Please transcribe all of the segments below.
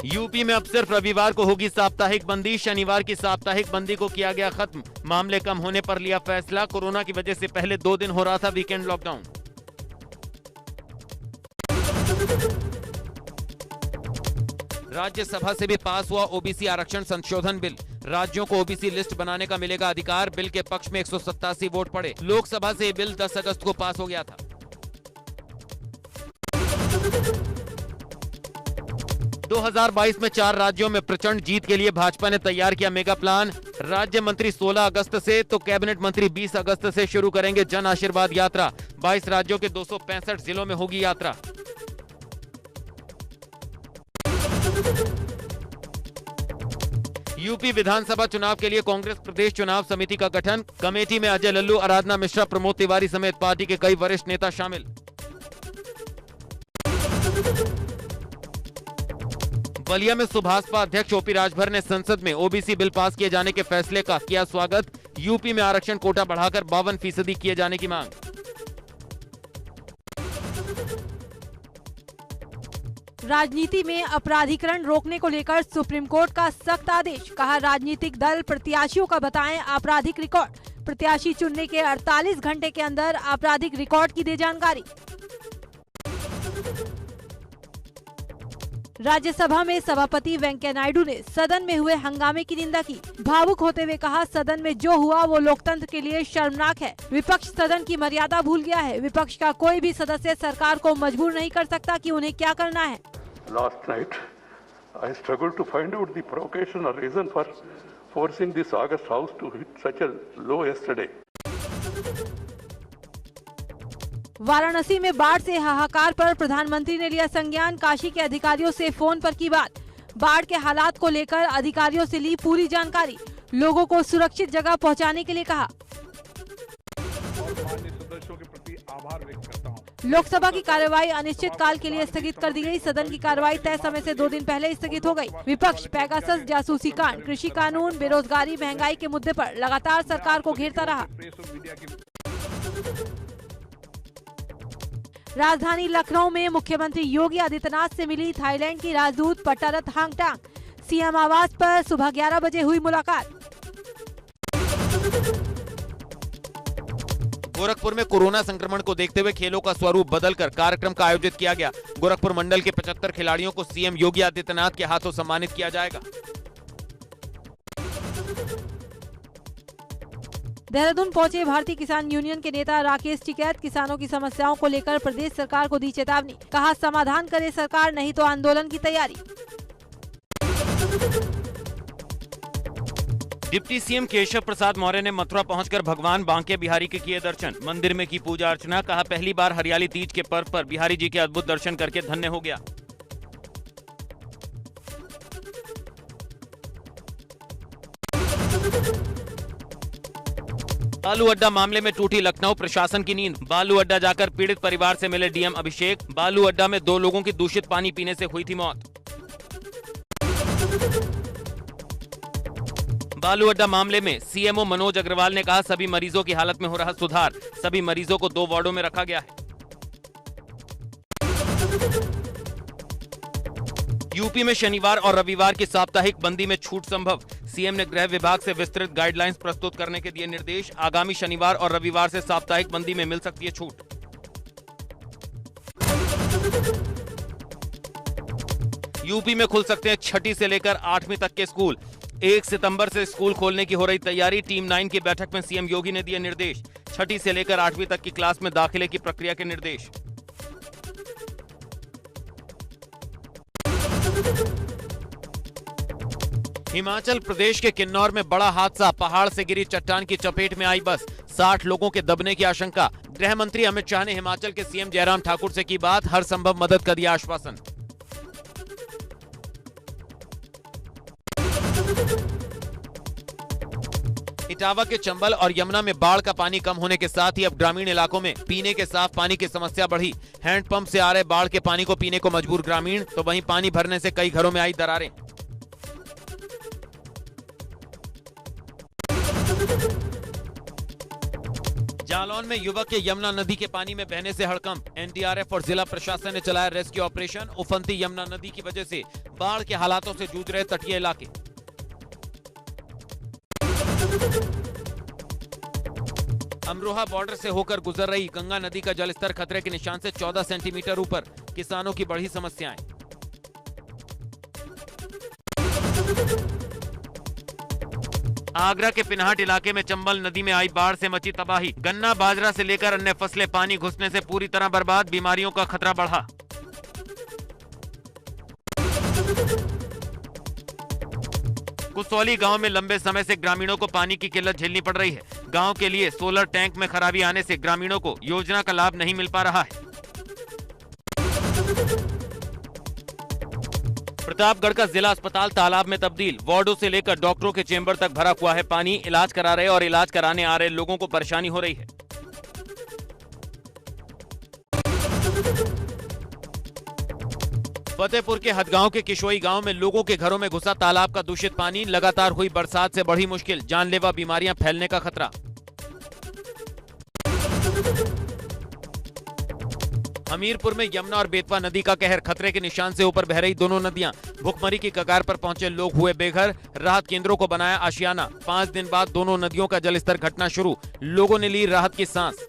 UP में अब सिर्फ रविवार को होगी साप्ताहिक बंदी। शनिवार की साप्ताहिक बंदी को किया गया खत्म। मामले कम होने पर लिया फैसला। कोरोना की वजह से पहले 2 दिन हो रहा था वीकेंड लॉकडाउन। राज्यसभा से भी पास हुआ ओबीसी आरक्षण संशोधन बिल। राज्यों को ओबीसी लिस्ट बनाने का मिलेगा अधिकार। बिल के पक्ष में 187 वोट पड़े। लोकसभा से बिल 10 अगस्त को पास हो गया था। 2022 में 4 राज्यों में प्रचंड जीत के लिए भाजपा ने तैयार किया मेगा प्लान। राज्य मंत्री 16 अगस्त से तो कैबिनेट मंत्री 20 अगस्त से शुरू करेंगे जन आशीर्वाद यात्रा। 22 राज्यों के 265 जिलों में होगी यात्रा। यूपी विधानसभा चुनाव के लिए कांग्रेस प्रदेश चुनाव समिति का गठन। कमेटी में अजय लल्लू, आराधना मिश्रा, प्रमोद तिवारी समेत पार्टी के कई वरिष्ठ नेता शामिल। बलिया में सुभाषपा अध्यक्ष ओपी राजभर ने संसद में ओबीसी बिल पास किए जाने के फैसले का किया स्वागत। यूपी में आरक्षण कोटा बढ़ाकर 52% किए जाने की मांग। राजनीति में अपराधीकरण रोकने को लेकर सुप्रीम कोर्ट का सख्त आदेश। कहा, राजनीतिक दल प्रत्याशियों का बताएं आपराधिक रिकॉर्ड। प्रत्याशी चुनने के 48 घंटे के अंदर आपराधिक रिकॉर्ड की दे जानकारी। राज्यसभा में सभापति वेंकैया नायडू ने सदन में हुए हंगामे की निंदा की। भावुक होते हुए कहा, सदन में जो हुआ वो लोकतंत्र के लिए शर्मनाक है। विपक्ष सदन की मर्यादा भूल गया है। विपक्ष का कोई भी सदस्य सरकार को मजबूर नहीं कर सकता कि उन्हें क्या करना है। Last night, I struggled to find out the provocation or reason for forcing this August House to hit such a low yesterday. Varanasi में बाढ़ से हाहाकार पर प्रधानमंत्री ने लिया संज्ञान। काशी के अधिकारियों से फोन पर की बात। बाढ़ के हालात को लेकर अधिकारियों से ली पूरी जानकारी। लोगों को सुरक्षित जगह पहुंचाने के लिए कहा। सदस्यों के प्रति आभार व्यक्त करता हूं। लोकसभा की कार्यवाही अनिश्चित काल के लिए स्थगित कर दी गई। सदन की कार्यवाही तय समय से 2 दिन पहले स्थगित हो गई। विपक्ष पेगासस, जासूसी कांड, कृषि कानून, बेरोजगारी, महंगाई के मुद्दे पर लगातार सरकार को घेरता रहा। राजधानी लखनऊ में मुख्यमंत्री योगी आदित्यनाथ से मिली थाईलैंड की राजदूत पट्टारत हांगटांग। सीएम आवास पर सुबह 11 बजे हुई मुलाकात। गोरखपुर में कोरोना संक्रमण को देखते हुए खेलों का स्वरूप बदलकर कार्यक्रम का आयोजित किया गया। गोरखपुर मंडल के 75 खिलाड़ियों को सीएम योगी आदित्यनाथ के हाथों सम्मानित किया जाएगा। देहरादून पहुंचे भारतीय किसान यूनियन के नेता राकेश टिकैत। किसानों की समस्याओं को लेकर प्रदेश सरकार को दी चेतावनी। कहा, समाधान करे सरकार, नहीं तो आंदोलन की तैयारी। डिप्टी सीएम केशव प्रसाद मौर्य ने मथुरा पहुंचकर भगवान बांके बिहारी के किए दर्शन। मंदिर में की पूजा अर्चना। कहा, पहली बार हरियाली तीज के पर्व पर बिहारी जी के अद्भुत दर्शन करके धन्य हो गया। बालू अड्डा मामले में टूटी लखनऊ प्रशासन की नींद। बालू अड्डा जाकर पीड़ित परिवार से मिले डीएम अभिषेक। बालू अड्डा में 2 लोगों की दूषित पानी पीने से हुई थी मौत। बालू अड्डा मामले में सीएमओ मनोज अग्रवाल ने कहा, सभी मरीजों की हालत में हो रहा सुधार। सभी मरीजों को 2 वार्डों में रखा गया है। यूपी में शनिवार और रविवार की साप्ताहिक बंदी में छूट संभव। सीएम ने गृह विभाग से विस्तृत गाइडलाइंस प्रस्तुत करने के दिए निर्देश। आगामी शनिवार और रविवार से साप्ताहिक बंदी में मिल सकती है छूट। यूपी में खुल सकते हैं 6ठी से लेकर 8वीं तक के स्कूल। 1 सितंबर से स्कूल खोलने की हो रही तैयारी। टीम 9 की बैठक में सीएम योगी ने दिए निर्देश। 6ठी से लेकर 8वीं तक की क्लास में दाखिले की प्रक्रिया के निर्देश। हिमाचल प्रदेश के किन्नौर में बड़ा हादसा। पहाड़ से गिरी चट्टान की चपेट में आई बस। 60 लोगों के दबने की आशंका। गृह मंत्री अमित शाह ने हिमाचल के सीएम जयराम ठाकुर से की बात। हर संभव मदद का दिया आश्वासन। इटावा के चंबल और यमुना में बाढ़ का पानी कम होने के साथ ही अब ग्रामीण इलाकों में पीने के साफ पानी की समस्या बढ़ी। हैंडपंप से आ रहे बाढ़ के पानी को पीने को मजबूर ग्रामीण, तो वहीं पानी भरने से कई घरों में आई दरारें। जालौन में युवक के यमुना नदी के पानी में बहने से हड़कंप। एनडीआरएफ और जिला प्रशासन ने चलाया रेस्क्यू ऑपरेशन। उफनती यमुना नदी की वजह से बाढ़ के हालातों से जूझ रहे तटीय इलाके। अमरोहा बॉर्डर से होकर गुजर रही गंगा नदी का जलस्तर खतरे के निशान से 14 सेंटीमीटर ऊपर। किसानों की बढ़ी समस्याएं। आगरा के पिनहाट इलाके में चंबल नदी में आई बाढ़ से मची तबाही। गन्ना बाजरा से लेकर अन्य फसलें पानी घुसने से पूरी तरह बर्बाद। बीमारियों का खतरा बढ़ा। कुसौली गांव में लंबे समय से ग्रामीणों को पानी की किल्लत झेलनी पड़ रही है। गांव के लिए सोलर टैंक में खराबी आने से ग्रामीणों को योजना का लाभ नहीं मिल पा रहा है। प्रतापगढ़ का जिला अस्पताल तालाब में तब्दील। वार्डों से लेकर डॉक्टरों के चेंबर तक भरा हुआ है पानी। इलाज करा रहे और इलाज कराने आ रहे लोगों को परेशानी हो रही है। फतेहपुर के हदगांव के किशोई गांव में लोगों के घरों में घुसा तालाब का दूषित पानी। लगातार हुई बरसात से बढ़ी मुश्किल। जानलेवा बीमारियां फैलने का खतरा। हमीरपुर में यमुना और बेतवा नदी का कहर। खतरे के निशान से ऊपर बह रही दोनों नदियां। भुखमरी की कगार पर पहुंचे लोग हुए बेघर। राहत केंद्रों को बनाया आशियाना। 5 दिन बाद दोनों नदियों का जलस्तर घटना शुरू। लोगों ने ली राहत की सांस।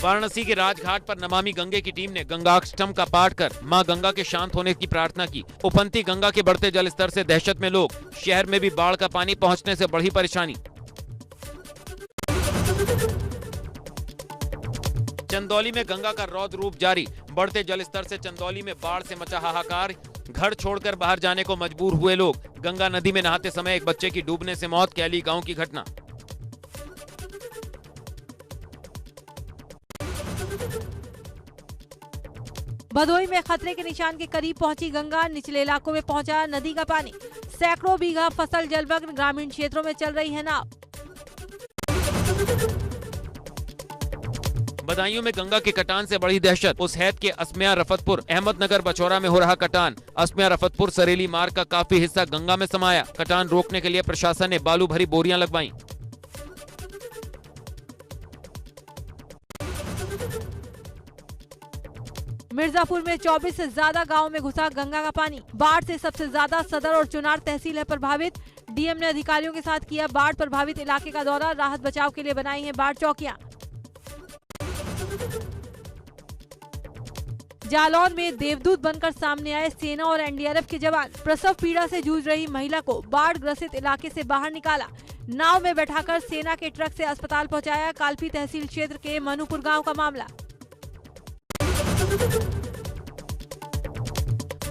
वाराणसी के राजघाट पर नमामि गंगे की टीम ने गंगाष्टम का पाठ कर मां गंगा के शांत होने की प्रार्थना की। उफनती गंगा के बढ़ते जलस्तर से दहशत में लोग। शहर में भी बाढ़ का पानी पहुंचने से बढ़ी परेशानी। चंदौली में गंगा का रौद्र रूप जारी। बढ़ते जलस्तर से चंदौली में बाढ़ से मचा हाहाकार। घर छोड़कर बाहर जाने को मजबूर हुए लोग। गंगा नदी में नहाते समय एक बच्चे की डूबने से मौत। कैली गांव की घटना। भदोई में खतरे के निशान के करीब पहुंची गंगा। निचले इलाकों में पहुंचा नदी का पानी। सैकड़ों बीघा फसल जलमग्न। ग्रामीण क्षेत्रों में चल रही है नाव। बदायूं में गंगा के कटान से बढ़ी दहशत। उस हैत के अस्मिया रफतपुर अहमदनगर बचौरा में हो रहा कटान। अस्मिया रफतपुर सरेली मार्ग का काफी हिस्सा गंगा में समाया। कटान रोकने के लिए प्रशासन ने बालू भरी बोरियां लगवाई। मिर्जापुर में 24 से ज्यादा गांवों में घुसा गंगा का पानी। बाढ़ से सबसे ज्यादा सदर और चुनार तहसील है प्रभावित। डीएम ने अधिकारियों के साथ किया बाढ़ प्रभावित इलाके का दौरा। राहत बचाव के लिए बनाई हैं बाढ़ चौकियां। जालौन में देवदूत बनकर सामने आए सेना और एनडीआरएफ के जवान। प्रसव पीड़ा से जूझ रही महिला को बाढ़ ग्रसित इलाके से बाहर निकाला। नाव में बैठाकर सेना के ट्रक से अस्पताल पहुंचाया। कालपी तहसील क्षेत्र के मनुपुर गांव का मामला।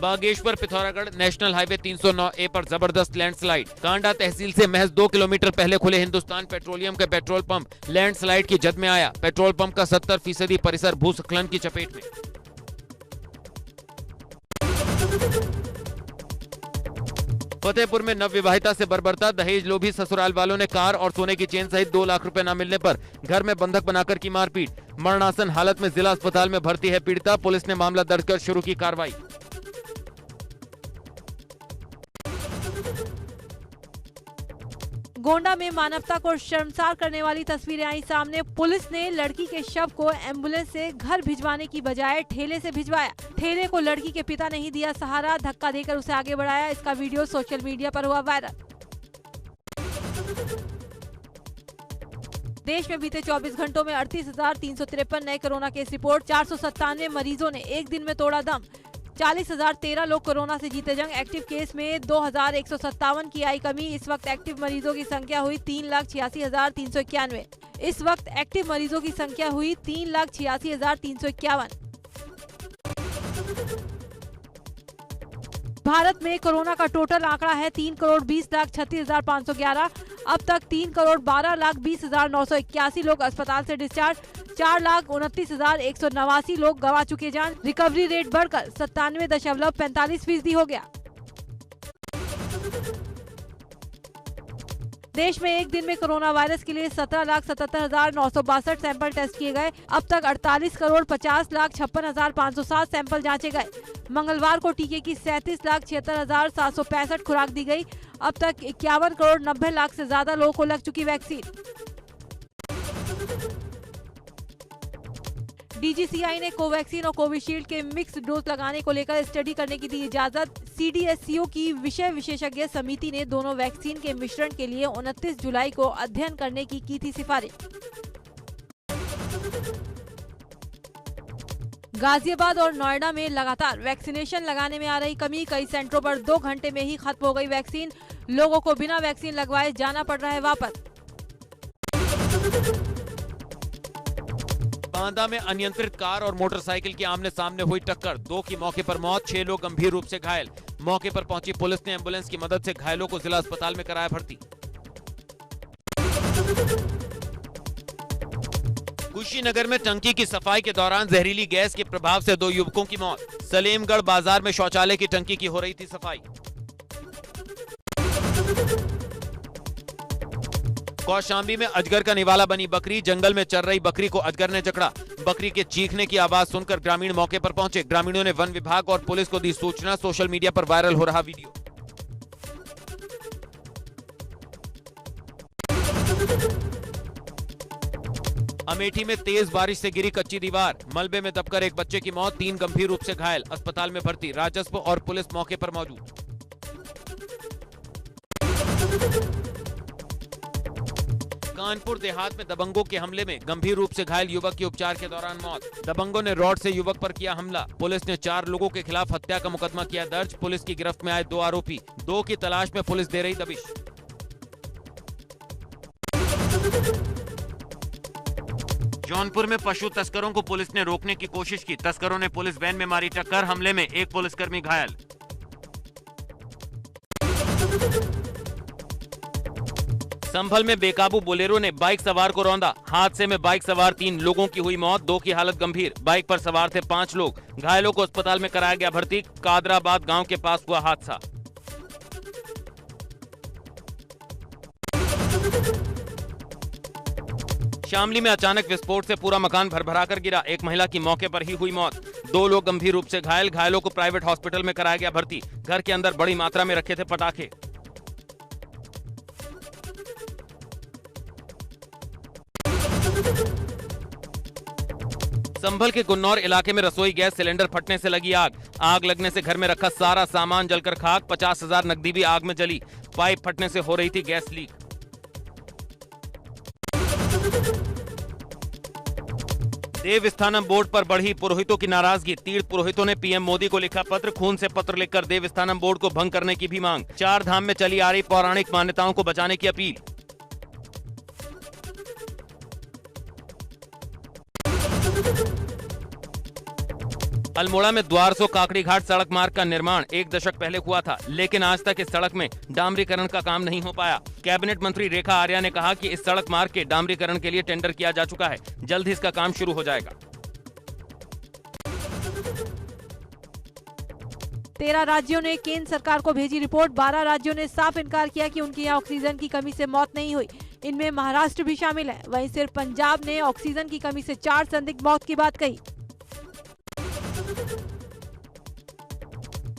Bageshwar Pithoragarh national highway 309A पर जबरदस्त लैंडस्लाइड। कांडा तहसील से महज 2 किलोमीटर पहले खुले हिंदुस्तान पेट्रोलियम के पेट्रोल पंप लैंडस्लाइड की जद में आया। पेट्रोल पंप का 70% परिसर भूस्खलन की चपेट में। फतेहपुर में नवविवाहिता से बर्बरता। दहेज लोभी ससुराल वालों ने कार और सोने की चेन सहित 2 लाख रुपए न मिलने पर घर में बंधक बनाकर की मारपीट। मरणासन हालत में जिला अस्पताल में भर्ती है पीड़िता। पुलिस ने मामला दर्ज कर शुरू की कार्रवाई। गोंडा में मानवता को शर्मसार करने वाली तस्वीरें आई सामने। पुलिस ने लड़की के शव को एम्बुलेंस से घर भिजवाने की बजाय ठेले से भिजवाया। ठेले को लड़की के पिता ने ही दिया सहारा। धक्का देकर उसे आगे बढ़ाया। इसका वीडियो सोशल मीडिया पर हुआ वायरल। देश में बीते 24 घंटों में 38,353 नए कोरोना केस रिपोर्ट। 497 मरीजों ने एक दिन में तोड़ा दम। 40,013 लोग कोरोना से जीते जंग। एक्टिव केस में 2,157 की आई कमी। इस वक्त एक्टिव मरीजों की संख्या हुई 3,86,391। इस वक्त एक्टिव मरीजों की संख्या हुई 3,86,351। भारत में कोरोना का टोटल आंकड़ा है 3,20,36,511। अब तक 3,12,20,981 लोग अस्पताल से डिस्चार्ज। 4,29,189 लोग गंवा चुके जान। रिकवरी रेट बढ़कर 97.45% हो गया। देश में एक दिन में कोरोना वायरस के लिए 17,77,962 सैंपल टेस्ट किए गए। अब तक 48,50,56,507 सैंपल जांचे गए। मंगलवार को टीके की 37,76,765 खुराक दी गई। अब तक 51 करोड़ 90 लाख से ज्यादा लोगों को लग चुकी वैक्सीन। डीजीसीआई ने कोवैक्सीन और कोविशील्ड के मिक्स डोज लगाने को लेकर स्टडी करने की दी इजाजत। सीडीएससीओ की विषय विशेषज्ञ समिति ने दोनों वैक्सीन के मिश्रण के लिए 29 जुलाई को अध्ययन करने की थी सिफारिश। गाजियाबाद और नोएडा में लगातार वैक्सीनेशन लगाने में आ रही कमी। कई सेंटरों पर 2 घंटे में ही खत्म हो गई वैक्सीन। लोगों को बिना वैक्सीन लगवाए जाना पड़ रहा है वापस। बांदा में अनियंत्रित कार और मोटरसाइकिल की आमने सामने हुई टक्कर। 2 की मौके पर मौत, 6 लोग गंभीर रूप से घायल। मौके पर पहुंची पुलिस ने एम्बुलेंस की मदद से घायलों को जिला अस्पताल में कराया भर्ती। कुशीनगर में टंकी की सफाई के दौरान जहरीली गैस के प्रभाव से 2 युवकों की मौत। सलेमगढ़ बाजार में शौचालय की टंकी की हो रही थी सफाई। कौशाम्बी में अजगर का निवाला बनी बकरी। जंगल में चर रही बकरी को अजगर ने जकड़ा। बकरी के चीखने की आवाज सुनकर ग्रामीण मौके पर पहुंचे। ग्रामीणों ने वन विभाग और पुलिस को दी सूचना। सोशल मीडिया पर वायरल हो रहा वीडियो। अमेठी में तेज बारिश से गिरी कच्ची दीवार। मलबे में दबकर एक बच्चे की मौत, 3 गंभीर रूप से घायल। अस्पताल में भर्ती। राजस्व और पुलिस मौके पर मौजूद। कानपुर देहात में दबंगों के हमले में गंभीर रूप से घायल युवक की उपचार के दौरान मौत। दबंगों ने रॉड से युवक पर किया हमला। पुलिस ने 4 लोगों के खिलाफ हत्या का मुकदमा किया दर्ज। पुलिस की गिरफ्त में आए 2 आरोपी। 2 की तलाश में पुलिस दे रही दबिश। जौनपुर में पशु तस्करों को पुलिस ने रोकने की कोशिश की। तस्करों ने पुलिस वैन में मारी टक्कर। हमले में 1 पुलिसकर्मी घायल। संभल में बेकाबू बोलेरो ने बाइक सवार को रौंदा। हादसे में बाइक सवार 3 लोगों की हुई मौत, 2 की हालत गंभीर। बाइक पर सवार थे 5 लोग। घायलों को अस्पताल में कराया गया भर्ती। कादराबाद गांव के पास हुआ हादसा। शामली में अचानक विस्फोट से पूरा मकान भरभराकर गिरा। एक महिला की मौके पर ही हुई मौत। 2 लोग गंभीर रूप से घायल। घायलों को प्राइवेट हॉस्पिटल में कराया गया भर्ती। घर के अंदर बड़ी मात्रा में रखे थे पटाखे। संभल के गुन्नौर इलाके में रसोई गैस सिलेंडर फटने से लगी आग। आग लगने से घर में रखा सारा सामान जलकर खाक। 50,000 नकदी भी आग में जली। पाइप फटने से हो रही थी गैस लीक। देवस्थानम बोर्ड पर बढ़ी पुरोहितों की नाराजगी। तीर्थ पुरोहितों ने पीएम मोदी को लिखा पत्र। खून से पत्र लिखकर देवस्थानम बोर्ड को भंग करने की भी मांग। 4 धाम में चली आ रही पौराणिक मान्यताओं को बचाने की अपील। अल्मोड़ा में द्वारसो काकड़ी घाट सड़क मार्ग का निर्माण 1 दशक पहले हुआ था, लेकिन आज तक इस सड़क में डामरीकरण का काम नहीं हो पाया। कैबिनेट मंत्री रेखा आर्या ने कहा कि इस सड़क मार्ग के डामरीकरण के लिए टेंडर किया जा चुका है। जल्द ही इसका काम शुरू हो जाएगा। 13 राज्यों ने केंद्र सरकार को भेजी रिपोर्ट। 12 राज्यों ने साफ इनकार किया कि उनके यहाँ ऑक्सीजन की कमी से मौत नहीं हुई। इनमें महाराष्ट्र भी शामिल है। वहीं सिर्फ पंजाब ने ऑक्सीजन की कमी से 4 संदिग्ध मौत की बात कही।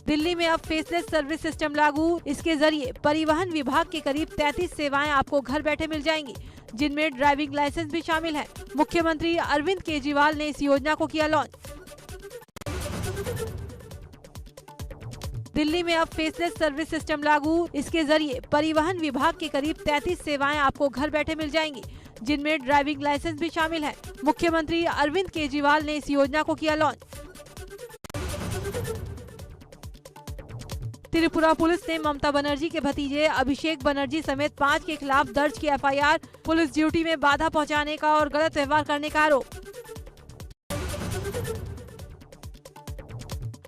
दिल्ली में अब फेसलेस सर्विस सिस्टम लागू। इसके जरिए परिवहन विभाग के करीब 33 सेवाएं आपको घर बैठे मिल जाएंगी, जिनमें ड्राइविंग लाइसेंस भी शामिल है। मुख्यमंत्री अरविंद केजरीवाल ने इस योजना को किया लॉन्च। दिल्ली में अब फेसलेस सर्विस सिस्टम लागू। इसके जरिए परिवहन विभाग के करीब 33 सेवाएं आपको घर बैठे मिल जाएंगी, जिनमें ड्राइविंग लाइसेंस भी शामिल है। मुख्यमंत्री अरविंद केजरीवाल ने इस योजना को किया लॉन्च। त्रिपुरा पुलिस ने ममता बनर्जी के भतीजे अभिषेक बनर्जी समेत 5 के खिलाफ दर्ज की एफआईआर। पुलिस ड्यूटी में बाधा पहुंचाने का और गलत व्यवहार करने का आरोप।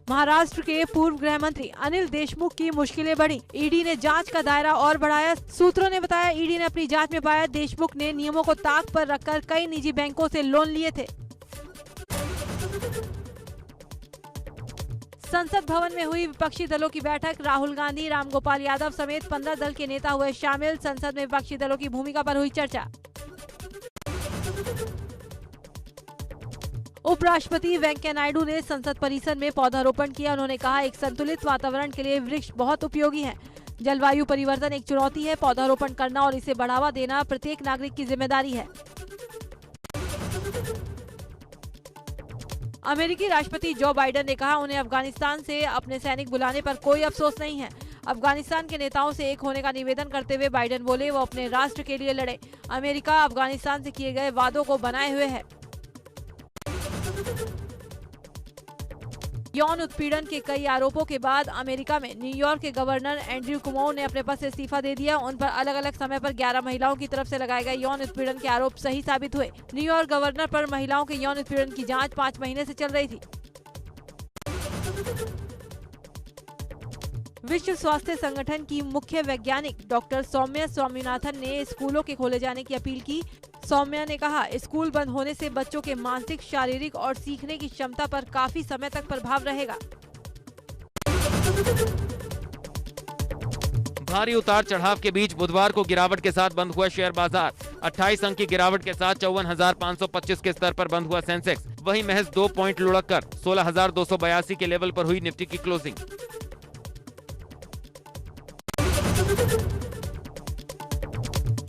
महाराष्ट्र के पूर्व गृह मंत्री अनिल देशमुख की मुश्किलें बढ़ी। ईडी ने जांच का दायरा और बढ़ाया। सूत्रों ने बताया, ईडी ने अपनी जांच में पाया देशमुख ने नियमों को ताक पर रखकर कई निजी बैंकों से लोन लिए थे। संसद भवन में हुई विपक्षी दलों की बैठक। राहुल गांधी, रामगोपाल यादव समेत 15 दल के नेता हुए शामिल। संसद में विपक्षी दलों की भूमिका पर हुई चर्चा। उपराष्ट्रपति वेंकैया नायडू ने संसद परिसर में पौधारोपण किया। उन्होंने कहा, एक संतुलित वातावरण के लिए वृक्ष बहुत उपयोगी है। जलवायु परिवर्तन एक चुनौती है, पौधारोपण करना और इसे बढ़ावा देना प्रत्येक नागरिक की जिम्मेदारी है। अमेरिकी राष्ट्रपति जो बाइडेन ने कहा, उन्हें अफगानिस्तान से अपने सैनिक बुलाने पर कोई अफसोस नहीं है। अफगानिस्तान के नेताओं से एक होने का निवेदन करते हुए बाइडेन बोले, वो अपने राष्ट्र के लिए लड़े। अमेरिका अफगानिस्तान से किए गए वादों को बनाए हुए है। यौन उत्पीड़न के कई आरोपों के बाद अमेरिका में न्यूयॉर्क के गवर्नर एंड्रयू कुमो ने अपने पद से इस्तीफा दे दिया। उन पर अलग अलग समय पर 11 महिलाओं की तरफ से लगाए गए यौन उत्पीड़न के आरोप सही साबित हुए। न्यूयॉर्क गवर्नर पर महिलाओं के यौन उत्पीड़न की जांच 5 महीने से चल रही थी। विश्व स्वास्थ्य संगठन की मुख्य वैज्ञानिक डॉक्टर सौम्या स्वामीनाथन ने स्कूलों के खोले जाने की अपील की। सौम्या ने कहा, स्कूल बंद होने से बच्चों के मानसिक, शारीरिक और सीखने की क्षमता पर काफी समय तक प्रभाव रहेगा। भारी उतार चढ़ाव के बीच बुधवार को गिरावट के साथ बंद हुआ शेयर बाजार। 28 अंक की गिरावट के साथ 54,525 के स्तर पर बंद हुआ सेंसेक्स। वहीं महज 2 पॉइंट लुढ़ककर 16,282 के लेवल पर हुई निफ्टी की क्लोजिंग।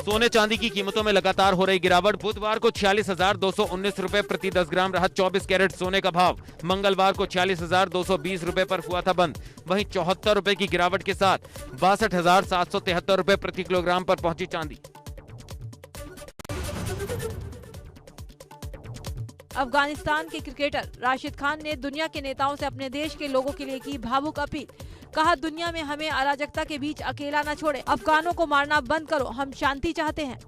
सोने चांदी की कीमतों में लगातार हो रही गिरावट। बुधवार को 46,219 रुपए प्रति 10 ग्राम रहा 24 कैरेट सोने का भाव। मंगलवार को 46,220 रुपए पर हुआ था बंद। वहीं 74 रुपए की गिरावट के साथ 62,773 रुपए प्रति किलोग्राम पर पहुंची चांदी। अफगानिस्तान के क्रिकेटर राशिद खान ने दुनिया के नेताओं से अपने देश के लोगों के लिए की भावुक अपील। कहा, दुनिया में हमें अराजकता के बीच अकेला न छोड़े। अफगानों को मारना बंद करो, हम शांति चाहते हैं।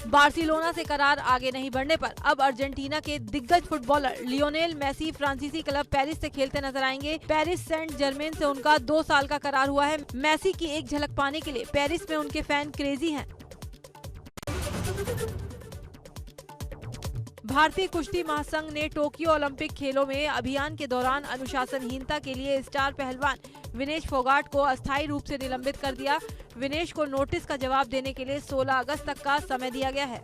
बार्सिलोना से करार आगे नहीं बढ़ने पर अब अर्जेंटीना के दिग्गज फुटबॉलर लियोनेल मेसी फ्रांसीसी क्लब पेरिस से खेलते नजर आएंगे। पेरिस सेंट जर्मेन से उनका 2 साल का करार हुआ है। मेसी की एक झलक पाने के लिए पेरिस में उनके फैन क्रेजी हैं। भारतीय कुश्ती महासंघ ने टोक्यो ओलंपिक खेलों में अभियान के दौरान अनुशासनहीनता के लिए स्टार पहलवान विनेश फोगाट को अस्थायी रूप से निलंबित कर दिया। विनेश को नोटिस का जवाब देने के लिए 16 अगस्त तक का समय दिया गया है।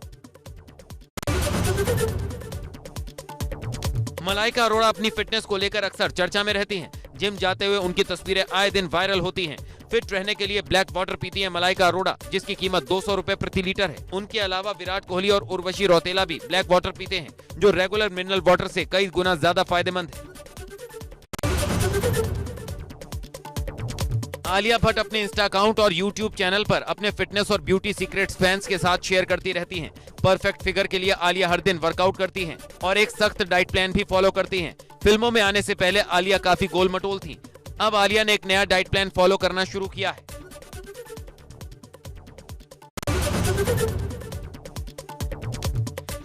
मलाइका अरोड़ा अपनी फिटनेस को लेकर अक्सर चर्चा में रहती हैं। जिम जाते हुए उनकी तस्वीरें आए दिन वायरल होती हैं। फिट रहने के लिए ब्लैक वाटर पीती है मलाइका अरोड़ा, जिसकी कीमत 200 रुपए प्रति लीटर है। उनके अलावा विराट कोहली और उर्वशी रौतेला भी ब्लैक वाटर पीते हैं, जो रेगुलर मिनरल वाटर से कई गुना ज्यादा फायदेमंद है। आलिया भट्ट अपने इंस्टा अकाउंट और यूट्यूब चैनल पर अपने फिटनेस और ब्यूटी सीक्रेट्स फैंस के साथ शेयर करती रहती हैं। परफेक्ट फिगर के लिए आलिया हर दिन वर्कआउट करती हैं और एक सख्त डाइट प्लान भी फॉलो करती हैं। फिल्मों में आने से पहले आलिया काफी गोल मटोल थी। अब आलिया ने एक नया डाइट प्लान फॉलो करना शुरू किया है।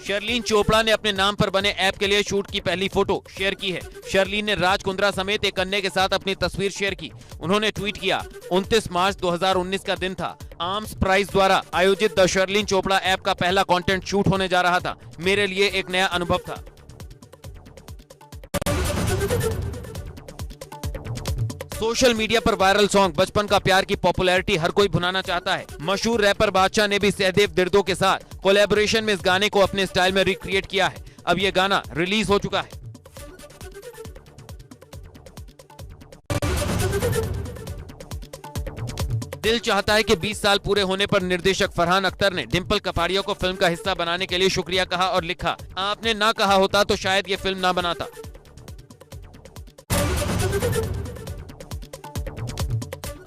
शर्लीन चोपड़ा ने अपने नाम पर बने ऐप के लिए शूट की पहली फोटो शेयर की है। शर्लीन ने राज कुंद्रा समेत एक अन्य के साथ अपनी तस्वीर शेयर की। उन्होंने ट्वीट किया, 29 मार्च 2019 का दिन था। आर्म्स प्राइज द्वारा आयोजित द शर्लीन चोपड़ा ऐप का पहला कंटेंट शूट होने जा रहा था। मेरे लिए एक नया अनुभव था। सोशल मीडिया पर वायरल सॉन्ग बचपन का प्यार की पॉपुलैरिटी हर कोई भुनाना चाहता है। मशहूर रैपर बादशाह ने भी सहदेव दिर्दो के साथ कोलैबोरेशन में इस गाने को अपने स्टाइल में रिक्रिएट किया है। अब ये गाना रिलीज हो चुका है। दिल चाहता है कि 20 साल पूरे होने पर निर्देशक फरहान अख्तर ने डिंपल कपाड़िया को फिल्म का हिस्सा बनाने के लिए शुक्रिया कहा और लिखा, आपने ना कहा होता तो शायद ये फिल्म ना बनाता।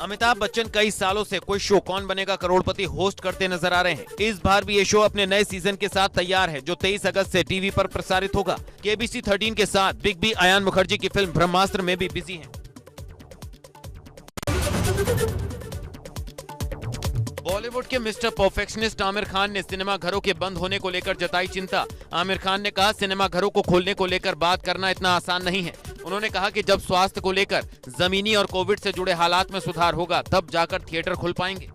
अमिताभ बच्चन कई सालों से कोई शो कौन बनेगा करोड़पति होस्ट करते नजर आ रहे हैं। इस बार भी ये शो अपने नए सीजन के साथ तैयार है, जो 23 अगस्त से टीवी पर प्रसारित होगा। केबीसी 13 के साथ बिग बी अयान मुखर्जी की फिल्म ब्रह्मास्त्र में भी बिजी हैं। बॉलीवुड के मिस्टर परफेक्शनिस्ट आमिर खान ने सिनेमा घरों के बंद होने को लेकर जताई चिंता। आमिर खान ने कहा, सिनेमा घरों को खोलने को लेकर बात करना इतना आसान नहीं है। उन्होंने कहा कि जब स्वास्थ्य को लेकर जमीनी और कोविड से जुड़े हालात में सुधार होगा, तब जाकर थिएटर खुल पाएंगे।